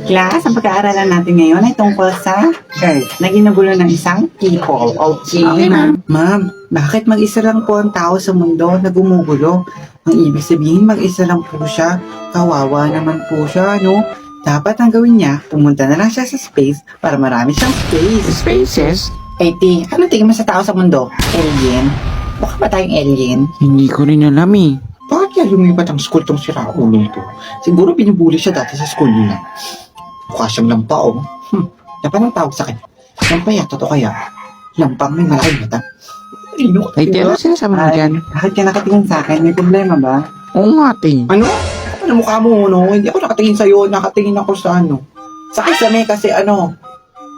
Class, ang pag-aaralan natin ngayon ay tungkol sa Earth na ginugulo ng isang people. Okay? Okay, ma'am. Ma'am, bakit mag-isa lang po ang tao sa mundo na gumugulo? Ang ibig sabihin, mag-isa lang po siya. Kawawa naman po siya, no? Dapat ang gawin niya, pumunta na lang siya sa space para marami siyang space. Spaces? Eh, T, ano tingin mo sa tao sa mundo? Alien? Baka ba tayong alien? Hindi ko rin alam eh. Bakit kaya lumipat ang school tong siraulong to? Siguro binubuli siya dati sa school nila. Mukha siyang lampaong. Dapat ang tawag sa kanya. Lampayat, totoo kaya? Lampang may malaking mata. Ano? Ay, ano sinasabi mo dyan? Bakit ka nakatingin sa akin? May problema ba? Oo nga, te. Ano? Ano mukha mo, no? Hindi ako nakatingin sa'yo. Nakatingin ako sa ano. Sa kisame kasi ano,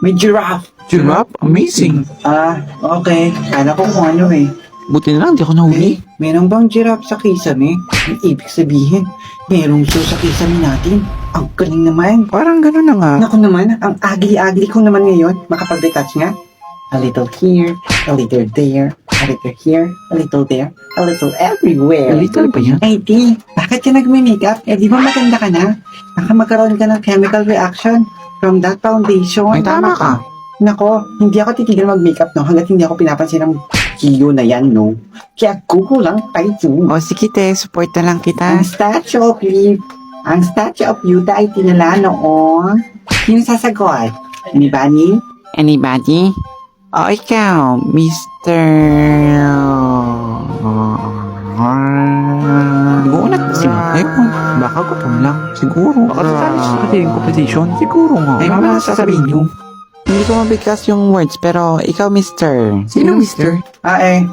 may giraffe. Giraffe? Amazing. Ah, okay. Kala ko kung ano eh. Buti na lang, di ako nahuli. Meron bang giraffe sa kisame? Ang ibig sabihin, merong zoo sa kisame natin. Ang galing naman. Parang gano'n na nga. Naku naman, ang ugly-ugly ko naman ngayon. Makapag-retouch nga. A little here, a little there, a little here, a little there, a little everywhere. A little ba yan? Ay, T, bakit ka nagme-makeup? Eh, di ba maganda ka na? Baka magkaroon ka ng chemical reaction from that foundation. Ay, tama ka. Nako, hindi ako titigil mag-makeup, no? Hanggat hindi ako pinapansin ng kiyo na yan, no? Kaya kukulang tayo. O, sige, te. Support na lang kita. Ang statue of you, ang statue of Yuda ay tinala noon. Sino sasagot? Anybody? Anybody? O, ikaw, Mr. Buunat na si Ewan. Baka gutom lang. Siguro. Baka sasali siya sa dating competition. Siguro nga. Ay, mama, sasabihin niyo. Hindi ko mabigkas yung words, pero ikaw, Mr. Sino, Mr.?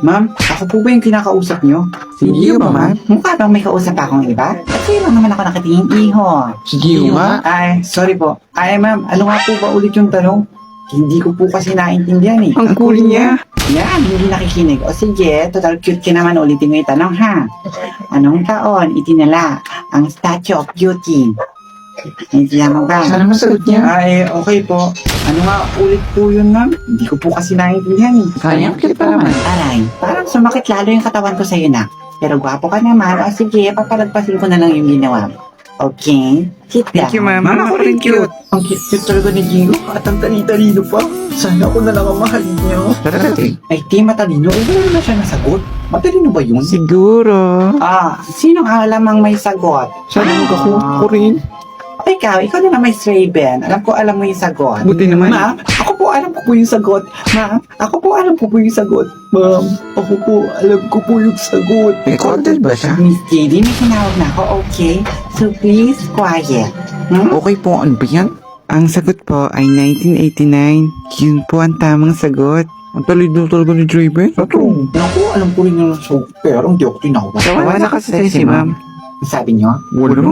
Ma'am, ako po ba yung kinakausap niyo? Si Gio ba, ma'am? Mukha bang may kausap akong iba? At sa'yo lang naman ako nakatingin, iho. Si Gio nga? Ay, sorry po. Ay, ma'am, ano nga po ba ulit yung tanong? Hindi ko po kasi naintindihan eh. Ang cool niya. Yan, hindi nakikinig. O sige, total cute ka naman. Ulitin mo yung tanong, ha? Anong taon itinala ang Statue of Beauty? Naintindihan mo ba? Sana masagot niya. Ay, okay po. Ano nga ulit po yun, ma'am? Hindi ko po kasi naintindihan eh. Kaya, cute pa naman. Aray, parang sumakit lalo yung katawan ko sa'yo na. Pero gwapo ka naman. O sige, papalagpasin ko na lang yung ginawa mo. Okay? Sit down. Thank you, ma'am. Ma'am, ako rin cute. Ang cute talaga ni Gio. At ang talino pa. Sana ako na lang ang mahalin niya. Ay, di matalino. Eh, wala na siya nasagot. Matalino ba yun? Siguro. Ah, sinong alam ang may sagot? Sana ako rin. Ikaw na may Raven. Alam mo yung sagot. Buti naman. Ma'am, ako po alam ko po yung sagot. Ma'am, ako po alam ko po yung sagot. Ma'am, ako po alam ko po yung sagot. Recorded ba siya? Miss JD, may tinawag na ako, okay? So please, quiet. Hmm? Okay po, ano ba yan? Ang sagot po ay 1989. Yun po ang tamang sagot. Ang talino talaga ni Draven. Naku, alam ko rin yung sagot. Pero hindi ako tinawag. Tawa na kasi si ma'am. Sabi niyo? Wala.